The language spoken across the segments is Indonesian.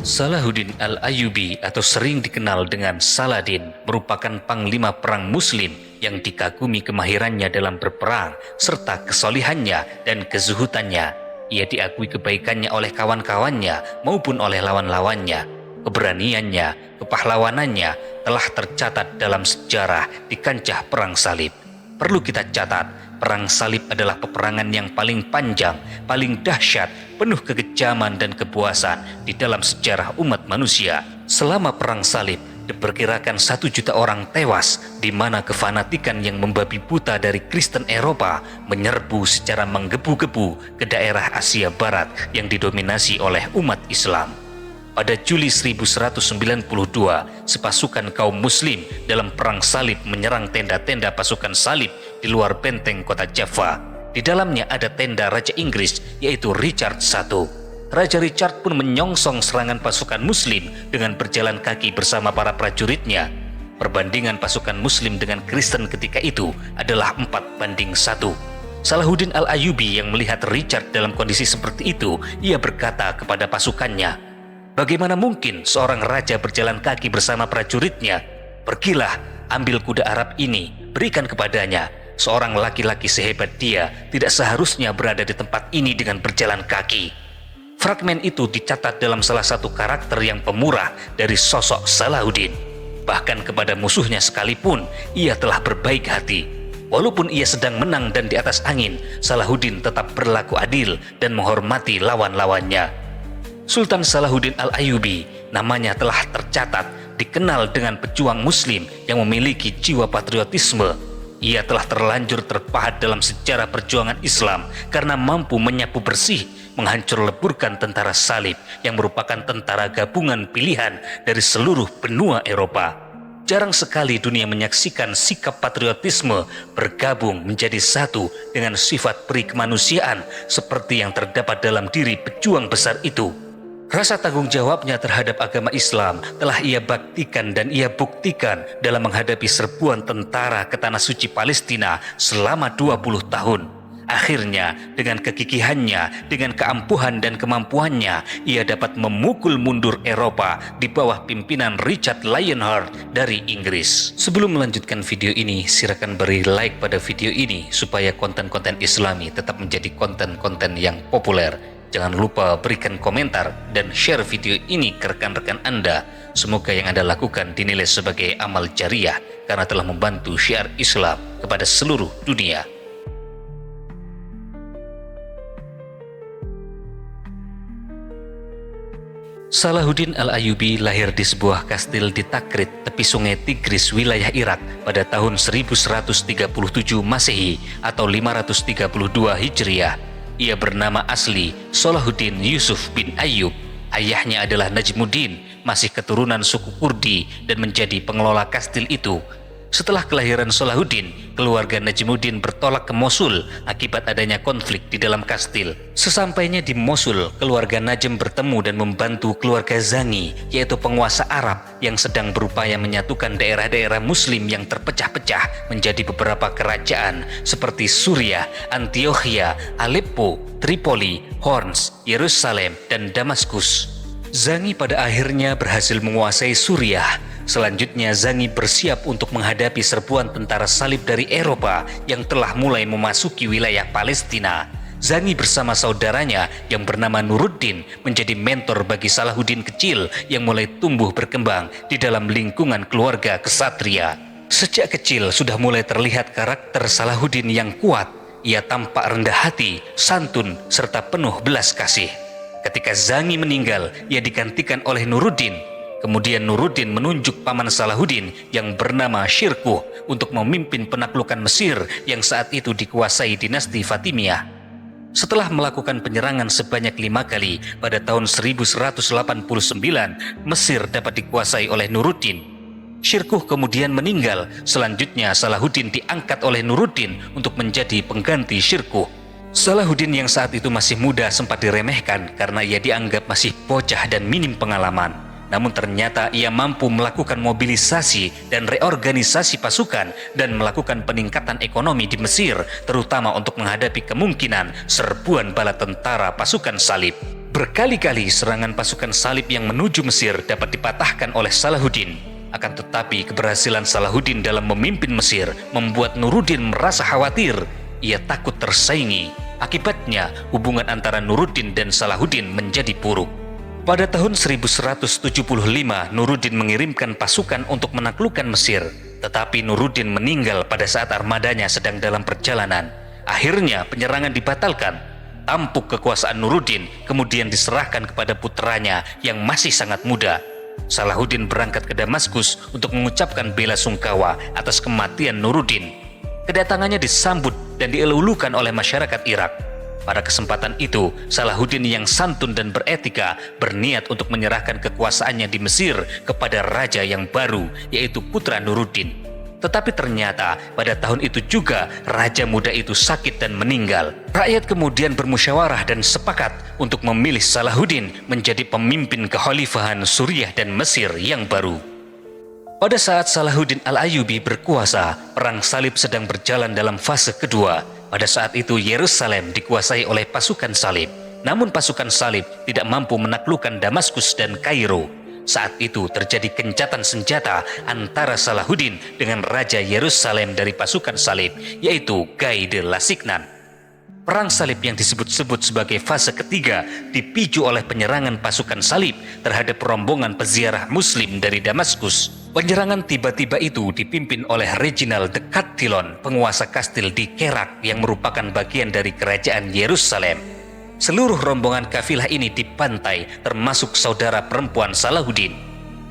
Salahuddin Al-Ayyubi atau sering dikenal dengan Saladin merupakan panglima perang muslim yang dikagumi kemahirannya dalam berperang serta kesolihannya dan kezuhutannya. Ia diakui kebaikannya oleh kawan-kawannya maupun oleh lawan-lawannya. Keberaniannya, kepahlawanannya telah tercatat dalam sejarah di kancah perang salib. Perlu kita catat, perang salib adalah peperangan yang paling panjang, paling dahsyat, penuh kekejaman dan kepuasan di dalam sejarah umat manusia. Selama perang salib, diperkirakan 1 juta orang tewas, di mana kefanatikan yang membabi buta dari Kristen Eropa menyerbu secara menggebu-gebu ke daerah Asia Barat yang didominasi oleh umat Islam. Pada Juli 1192, sepasukan kaum muslim dalam perang salib menyerang tenda-tenda pasukan salib di luar benteng kota Java. Di dalamnya ada tenda Raja Inggris, yaitu Richard I. Raja Richard pun menyongsong serangan pasukan muslim dengan berjalan kaki bersama para prajuritnya. Perbandingan pasukan muslim dengan Kristen ketika itu adalah 4:1. Salahuddin Al-Ayyubi yang melihat Richard dalam kondisi seperti itu, ia berkata kepada pasukannya, "Bagaimana mungkin seorang raja berjalan kaki bersama prajuritnya? Pergilah, ambil kuda Arab ini, berikan kepadanya. Seorang laki-laki sehebat dia tidak seharusnya berada di tempat ini dengan berjalan kaki." Fragmen itu dicatat dalam salah satu karakter yang pemurah dari sosok Salahuddin. Bahkan kepada musuhnya sekalipun, ia telah berbaik hati. Walaupun ia sedang menang dan di atas angin, Salahuddin tetap berlaku adil dan menghormati lawan-lawannya. Sultan Salahuddin Al-Ayyubi namanya telah tercatat dikenal dengan pejuang muslim yang memiliki jiwa patriotisme. Ia telah terlanjur terpahat dalam sejarah perjuangan Islam karena mampu menyapu bersih, menghancur leburkan tentara salib yang merupakan tentara gabungan pilihan dari seluruh benua Eropa. Jarang sekali dunia menyaksikan sikap patriotisme bergabung menjadi satu dengan sifat peri kemanusiaan seperti yang terdapat dalam diri pejuang besar itu. Rasa tanggung jawabnya terhadap agama Islam telah ia baktikan dan ia buktikan dalam menghadapi serbuan tentara ke tanah suci Palestina selama 20 tahun. Akhirnya, dengan kegigihannya, dengan keampuhan dan kemampuannya, ia dapat memukul mundur Eropa di bawah pimpinan Richard Lionheart dari Inggris. Sebelum melanjutkan video ini, silakan beri like pada video ini supaya konten-konten Islami tetap menjadi konten-konten yang populer. Jangan lupa berikan komentar dan share video ini ke rekan-rekan Anda. Semoga yang Anda lakukan dinilai sebagai amal jariah karena telah membantu syiar Islam kepada seluruh dunia. Salahuddin Al-Ayyubi lahir di sebuah kastil di Takrit, tepi sungai Tigris, wilayah Irak pada tahun 1137 Masehi atau 532 Hijriah. Ia bernama asli Salahuddin Yusuf bin Ayyub. Ayahnya adalah Najmuddin, masih keturunan suku Kurdi dan menjadi pengelola kastil itu. Setelah kelahiran Salahuddin, keluarga Najmuddin bertolak ke Mosul akibat adanya konflik di dalam kastil. Sesampainya di Mosul, keluarga Najm bertemu dan membantu keluarga Zangi, yaitu penguasa Arab yang sedang berupaya menyatukan daerah-daerah Muslim yang terpecah-pecah menjadi beberapa kerajaan seperti Suriah, Antiochia, Aleppo, Tripoli, Homs, Yerusalem, dan Damaskus. Zangi pada akhirnya berhasil menguasai Suriah. Selanjutnya Zangi bersiap untuk menghadapi serbuan tentara salib dari Eropa yang telah mulai memasuki wilayah Palestina. Zangi bersama saudaranya yang bernama Nuruddin menjadi mentor bagi Salahuddin kecil yang mulai tumbuh berkembang di dalam lingkungan keluarga kesatria. Sejak kecil sudah mulai terlihat karakter Salahuddin yang kuat. Ia tampak rendah hati, santun, serta penuh belas kasih. Ketika Zangi meninggal, ia digantikan oleh Nuruddin. Kemudian Nuruddin menunjuk paman Salahuddin yang bernama Shirkuh untuk memimpin penaklukan Mesir yang saat itu dikuasai dinasti Fatimiyah. Setelah melakukan penyerangan sebanyak 5 kali, pada tahun 1189 Mesir dapat dikuasai oleh Nuruddin. Shirkuh kemudian meninggal. Selanjutnya Salahuddin diangkat oleh Nuruddin untuk menjadi pengganti Shirkuh. Salahuddin yang saat itu masih muda sempat diremehkan karena ia dianggap masih bocah dan minim pengalaman. Namun ternyata ia mampu melakukan mobilisasi dan reorganisasi pasukan dan melakukan peningkatan ekonomi di Mesir, terutama untuk menghadapi kemungkinan serbuan bala tentara pasukan salib. Berkali-kali serangan pasukan salib yang menuju Mesir dapat dipatahkan oleh Salahuddin. Akan tetapi keberhasilan Salahuddin dalam memimpin Mesir membuat Nuruddin merasa khawatir. Ia takut tersaingi. Akibatnya hubungan antara Nuruddin dan Salahuddin menjadi buruk. Pada tahun 1175 Nuruddin mengirimkan pasukan untuk menaklukkan Mesir. Tetapi Nuruddin meninggal pada saat armadanya sedang dalam perjalanan. Akhirnya penyerangan dibatalkan. Tampuk kekuasaan Nuruddin kemudian diserahkan kepada putranya yang masih sangat muda. Salahuddin berangkat ke Damaskus untuk mengucapkan bela sungkawa atas kematian Nuruddin. Kedatangannya disambut dan dielulukan oleh masyarakat Irak. Pada kesempatan itu, Salahuddin yang santun dan beretika berniat untuk menyerahkan kekuasaannya di Mesir kepada raja yang baru, yaitu putra Nuruddin. Tetapi ternyata pada tahun itu juga raja muda itu sakit dan meninggal. Rakyat kemudian bermusyawarah dan sepakat untuk memilih Salahuddin menjadi pemimpin kekhalifahan Suriah dan Mesir yang baru. Pada saat Salahuddin Al-Ayyubi berkuasa, perang salib sedang berjalan dalam fase kedua. Pada saat itu Yerusalem dikuasai oleh pasukan salib. Namun pasukan salib tidak mampu menaklukkan Damaskus dan Kairo. Saat itu terjadi gencatan senjata antara Salahuddin dengan Raja Yerusalem dari pasukan salib, yaitu Guy de Lusignan. Perang salib yang disebut-sebut sebagai fase ketiga dipicu oleh penyerangan pasukan salib terhadap rombongan peziarah muslim dari Damaskus. Penyerangan tiba-tiba itu dipimpin oleh Reginald de Chatillon, penguasa kastil di Kerak yang merupakan bagian dari kerajaan Yerusalem. Seluruh rombongan kafilah ini dibantai, termasuk saudara perempuan Salahuddin.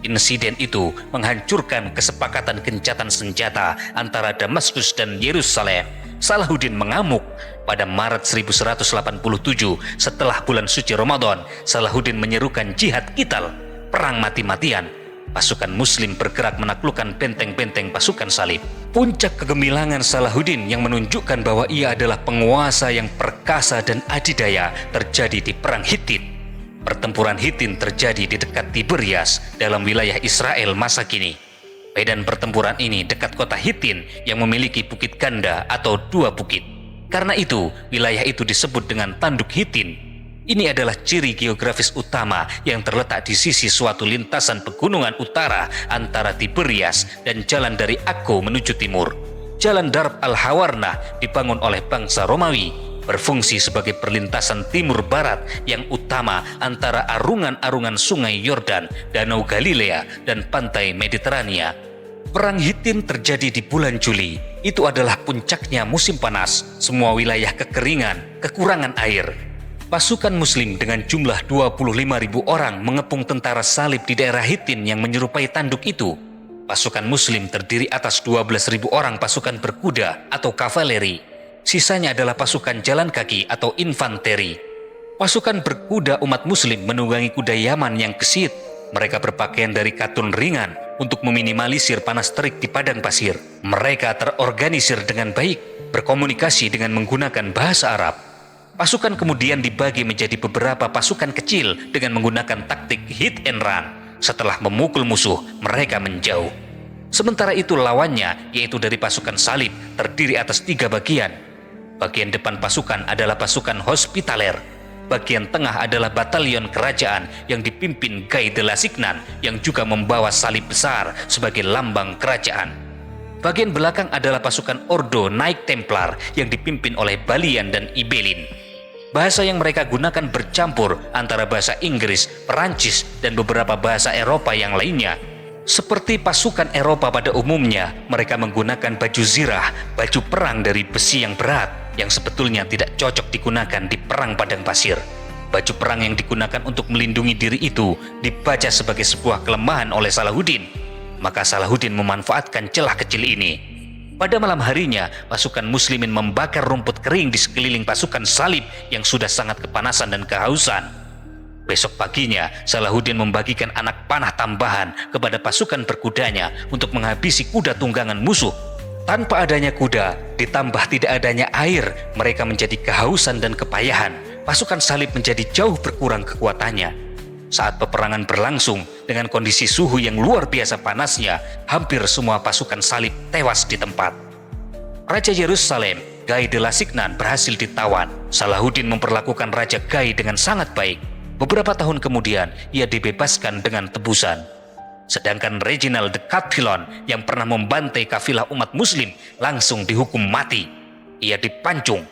Insiden itu menghancurkan kesepakatan gencatan senjata antara Damaskus dan Yerusalem. Salahuddin mengamuk. Pada Maret 1187, setelah bulan suci Ramadan, Salahuddin menyerukan jihad qital, perang mati-matian. Pasukan muslim bergerak menaklukkan benteng-benteng pasukan salib. Puncak kegemilangan Salahuddin yang menunjukkan bahwa ia adalah penguasa yang perkasa dan adidaya terjadi di perang Hittin. Pertempuran Hittin terjadi di dekat Tiberias dalam wilayah Israel masa kini. Medan pertempuran ini dekat kota Hittin yang memiliki bukit ganda atau dua bukit. Karena itu, wilayah itu disebut dengan Tanduk Hittin. Ini adalah ciri geografis utama yang terletak di sisi suatu lintasan pegunungan utara antara Tiberias dan jalan dari Akko menuju timur. Jalan Darb al-Hawarna dibangun oleh bangsa Romawi, berfungsi sebagai perlintasan timur barat yang utama antara arungan-arungan sungai Yordan, Danau Galilea, dan pantai Mediterania. Perang Hittin terjadi di bulan Juli. Itu adalah puncaknya musim panas, semua wilayah kekeringan, kekurangan air. Pasukan muslim dengan jumlah 25.000 orang mengepung tentara salib di daerah Hittin yang menyerupai tanduk itu. Pasukan muslim terdiri atas 12.000 orang pasukan berkuda atau kavaleri. Sisanya adalah pasukan jalan kaki atau infanteri. Pasukan berkuda umat muslim menunggangi kuda Yaman yang gesit. Mereka berpakaian dari katun ringan untuk meminimalisir panas terik di padang pasir. Mereka terorganisir dengan baik, berkomunikasi dengan menggunakan bahasa Arab. Pasukan kemudian dibagi menjadi beberapa pasukan kecil dengan menggunakan taktik hit and run. Setelah memukul musuh, mereka menjauh. Sementara itu lawannya, yaitu dari pasukan salib, terdiri atas 3 bagian. Bagian depan pasukan adalah pasukan hospitaler. Bagian tengah adalah batalion kerajaan yang dipimpin Guy de Lusignan yang juga membawa salib besar sebagai lambang kerajaan. Bagian belakang adalah pasukan Ordo Knight Templar yang dipimpin oleh Balian dan Ibelin. Bahasa yang mereka gunakan bercampur antara bahasa Inggris, Perancis, dan beberapa bahasa Eropa yang lainnya. Seperti pasukan Eropa pada umumnya, mereka menggunakan baju zirah, baju perang dari besi yang berat, yang sebetulnya tidak cocok digunakan di perang padang pasir. Baju perang yang digunakan untuk melindungi diri itu dibaca sebagai sebuah kelemahan oleh Salahuddin. Maka Salahuddin memanfaatkan celah kecil ini. Pada malam harinya, pasukan muslimin membakar rumput kering di sekeliling pasukan salib yang sudah sangat kepanasan dan kehausan. Besok paginya, Salahuddin membagikan anak panah tambahan kepada pasukan berkudanya untuk menghabisi kuda tunggangan musuh. Tanpa adanya kuda, ditambah tidak adanya air, mereka menjadi kehausan dan kepayahan. Pasukan salib menjadi jauh berkurang kekuatannya. Saat peperangan berlangsung, dengan kondisi suhu yang luar biasa panasnya, hampir semua pasukan salib tewas di tempat. Raja Yerusalem, Guy de Lusignan, berhasil ditawan. Salahuddin memperlakukan Raja Guy dengan sangat baik. Beberapa tahun kemudian, ia dibebaskan dengan tebusan. Sedangkan Reginald de Chatillon yang pernah membantai kafilah umat muslim langsung dihukum mati. Ia dipancung.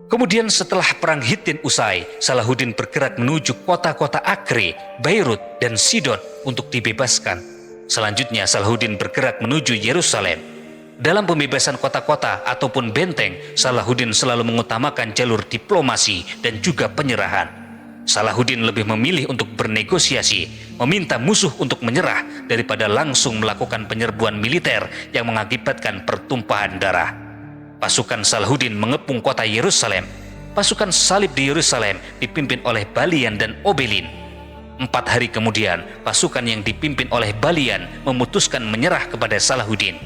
Kemudian setelah perang Hittin usai, Salahuddin bergerak menuju kota-kota Acre, Beirut, dan Sidon untuk dibebaskan. Selanjutnya Salahuddin bergerak menuju Yerusalem. Dalam pembebasan kota-kota ataupun benteng, Salahuddin selalu mengutamakan jalur diplomasi dan juga penyerahan. Salahuddin lebih memilih untuk bernegosiasi, meminta musuh untuk menyerah daripada langsung melakukan penyerbuan militer yang mengakibatkan pertumpahan darah. Pasukan Salahuddin mengepung kota Yerusalem. Pasukan salib di Yerusalem dipimpin oleh Balian dan Obelin. 4 hari kemudian, pasukan yang dipimpin oleh Balian memutuskan menyerah kepada Salahuddin.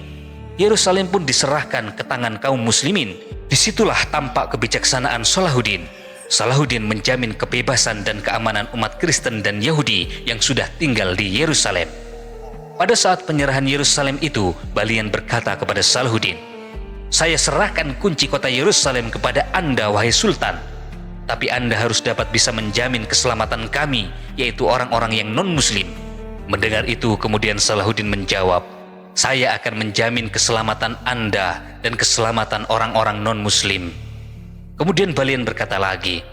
Yerusalem pun diserahkan ke tangan kaum muslimin. Disitulah tampak kebijaksanaan Salahuddin. Salahuddin menjamin kebebasan dan keamanan umat Kristen dan Yahudi yang sudah tinggal di Yerusalem. Pada saat penyerahan Yerusalem itu, Balian berkata kepada Salahuddin, "Saya serahkan kunci kota Yerusalem kepada Anda, wahai Sultan. Tapi Anda harus dapat bisa menjamin keselamatan kami, yaitu orang-orang yang non-muslim." Mendengar itu, kemudian Salahuddin menjawab, "Saya akan menjamin keselamatan Anda dan keselamatan orang-orang non-muslim." Kemudian Balian berkata lagi,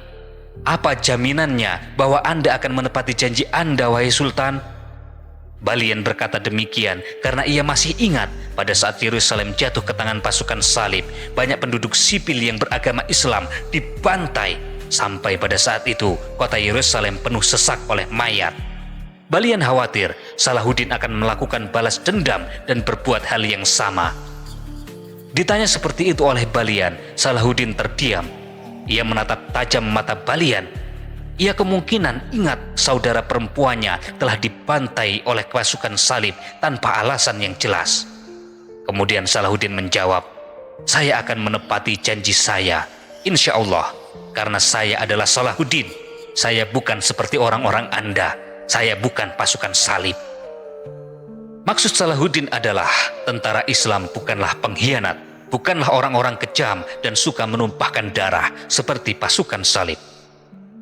"Apa jaminannya bahwa Anda akan menepati janji Anda, wahai Sultan?" Balian berkata demikian karena ia masih ingat pada saat Yerusalem jatuh ke tangan pasukan salib, banyak penduduk sipil yang beragama Islam dibantai. Sampai pada saat itu, kota Yerusalem penuh sesak oleh mayat. Balian khawatir Salahuddin akan melakukan balas dendam dan berbuat hal yang sama. Ditanya seperti itu oleh Balian, Salahuddin terdiam. Ia menatap tajam mata Balian. Ia kemungkinan ingat saudara perempuannya telah dibantai oleh pasukan salib tanpa alasan yang jelas. Kemudian Salahuddin menjawab, "Saya akan menepati janji saya, insya Allah, karena saya adalah Salahuddin. Saya bukan seperti orang-orang Anda. Saya bukan pasukan salib." Maksud Salahuddin adalah tentara Islam bukanlah pengkhianat, bukanlah orang-orang kejam dan suka menumpahkan darah seperti pasukan salib.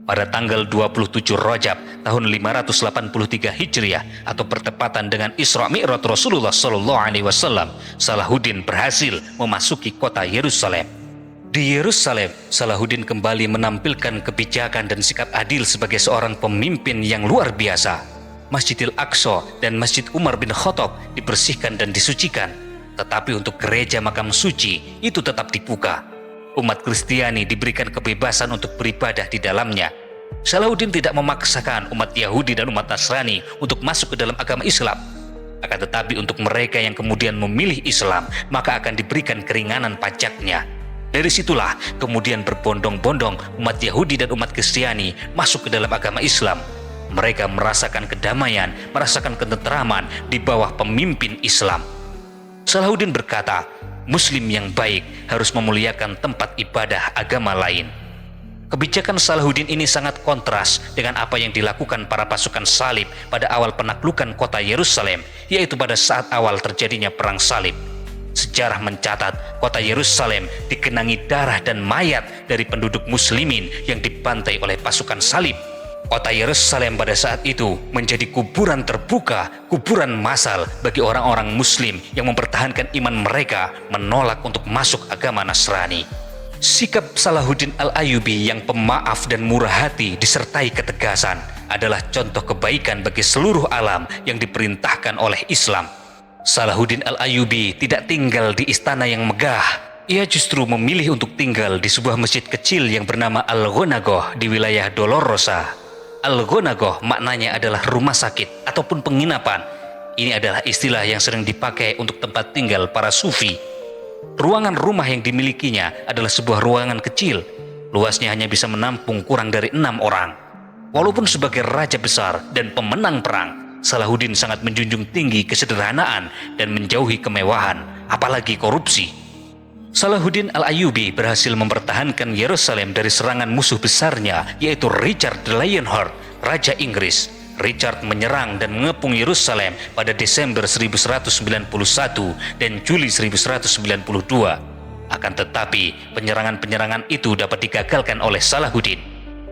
Pada tanggal 27 Rajab tahun 583 Hijriah atau bertepatan dengan Isra Mi'raj Rasulullah SAW, Salahuddin berhasil memasuki kota Yerusalem. Di Yerusalem, Salahuddin kembali menampilkan kebijakan dan sikap adil sebagai seorang pemimpin yang luar biasa. Masjidil Aqsa dan Masjid Umar bin Khattab dibersihkan dan disucikan, tetapi untuk gereja makam suci itu tetap dibuka. Umat Kristiani diberikan kebebasan untuk beribadah di dalamnya. Salahuddin tidak memaksakan umat Yahudi dan umat Nasrani untuk masuk ke dalam agama Islam. Akan tetapi untuk mereka yang kemudian memilih Islam, maka akan diberikan keringanan pajaknya. Dari situlah kemudian berbondong-bondong umat Yahudi dan umat Kristiani masuk ke dalam agama Islam. Mereka merasakan kedamaian, merasakan ketentraman di bawah pemimpin Islam. Salahuddin berkata, Muslim yang baik harus memuliakan tempat ibadah agama lain. Kebijakan Salahuddin ini sangat kontras dengan apa yang dilakukan para pasukan salib pada awal penaklukan kota Yerusalem, yaitu pada saat awal terjadinya perang salib. Sejarah mencatat kota Yerusalem digenangi darah dan mayat dari penduduk muslimin yang dibantai oleh pasukan salib. Kota Yerusalem pada saat itu menjadi kuburan terbuka, kuburan massal bagi orang-orang muslim yang mempertahankan iman mereka menolak untuk masuk agama Nasrani. Sikap Salahuddin Al-Ayyubi yang pemaaf dan murah hati disertai ketegasan adalah contoh kebaikan bagi seluruh alam yang diperintahkan oleh Islam. Salahuddin Al-Ayyubi tidak tinggal di istana yang megah. Ia justru memilih untuk tinggal di sebuah masjid kecil yang bernama Al-Ghonagoh di wilayah Dolorosa. Al-Ghonagoh maknanya adalah rumah sakit ataupun penginapan. Ini adalah istilah yang sering dipakai untuk tempat tinggal para sufi. Ruangan rumah yang dimilikinya adalah sebuah ruangan kecil. Luasnya hanya bisa menampung kurang dari 6 orang. Walaupun sebagai raja besar dan pemenang perang, Salahuddin sangat menjunjung tinggi kesederhanaan dan menjauhi kemewahan, apalagi korupsi. Salahuddin Al-Ayyubi berhasil mempertahankan Yerusalem dari serangan musuh besarnya, yaitu Richard the Lionheart, Raja Inggris. Richard menyerang dan mengepung Yerusalem pada Desember 1191 dan Juli 1192. Akan tetapi, penyerangan-penyerangan itu dapat digagalkan oleh Salahuddin.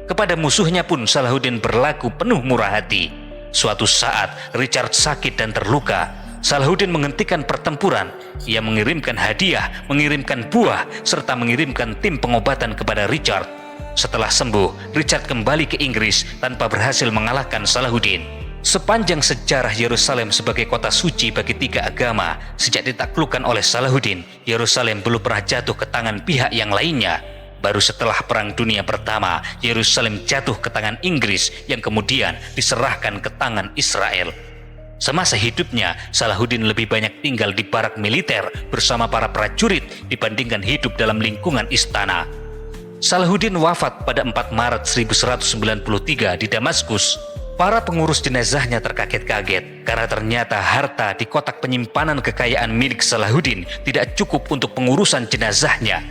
Kepada musuhnya pun Salahuddin berlaku penuh murah hati. Suatu saat Richard sakit dan terluka. Salahuddin menghentikan pertempuran. Ia mengirimkan hadiah, mengirimkan buah, serta mengirimkan tim pengobatan kepada Richard. Setelah sembuh, Richard kembali ke Inggris tanpa berhasil mengalahkan Salahuddin. Sepanjang sejarah Yerusalem sebagai kota suci bagi tiga agama, sejak ditaklukkan oleh Salahuddin, Yerusalem belum pernah jatuh ke tangan pihak yang lainnya. Baru setelah Perang Dunia Pertama, Yerusalem jatuh ke tangan Inggris yang kemudian diserahkan ke tangan Israel. Semasa hidupnya, Salahuddin lebih banyak tinggal di barak militer bersama para prajurit dibandingkan hidup dalam lingkungan istana. Salahuddin wafat pada 4 Maret 1193 di Damaskus. Para pengurus jenazahnya terkaget-kaget karena ternyata harta di kotak penyimpanan kekayaan milik Salahuddin tidak cukup untuk pengurusan jenazahnya.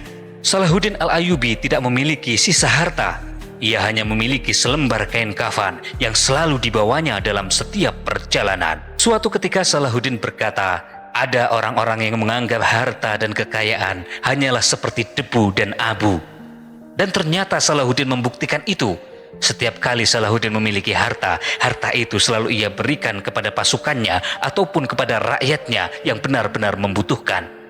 Salahuddin Al-Ayyubi tidak memiliki sisa harta. Ia hanya memiliki selembar kain kafan yang selalu dibawanya dalam setiap perjalanan. Suatu ketika Salahuddin berkata, ada orang-orang yang menganggap harta dan kekayaan hanyalah seperti debu dan abu. Dan ternyata Salahuddin membuktikan itu. Setiap kali Salahuddin memiliki harta, harta itu selalu ia berikan kepada pasukannya ataupun kepada rakyatnya yang benar-benar membutuhkan.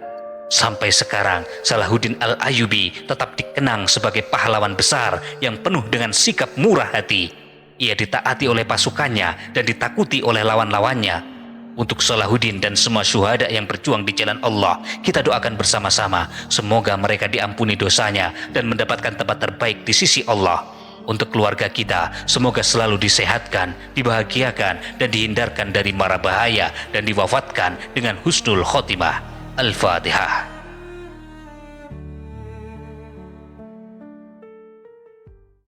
Sampai sekarang, Salahuddin Al-Ayyubi tetap dikenang sebagai pahlawan besar yang penuh dengan sikap murah hati. Ia ditaati oleh pasukannya dan ditakuti oleh lawan-lawannya. Untuk Salahuddin dan semua syuhada yang berjuang di jalan Allah, kita doakan bersama-sama. Semoga mereka diampuni dosanya dan mendapatkan tempat terbaik di sisi Allah. Untuk keluarga kita, semoga selalu disehatkan, dibahagiakan, dan dihindarkan dari mara bahaya dan diwafatkan dengan husnul khotimah. Al-Fatihah.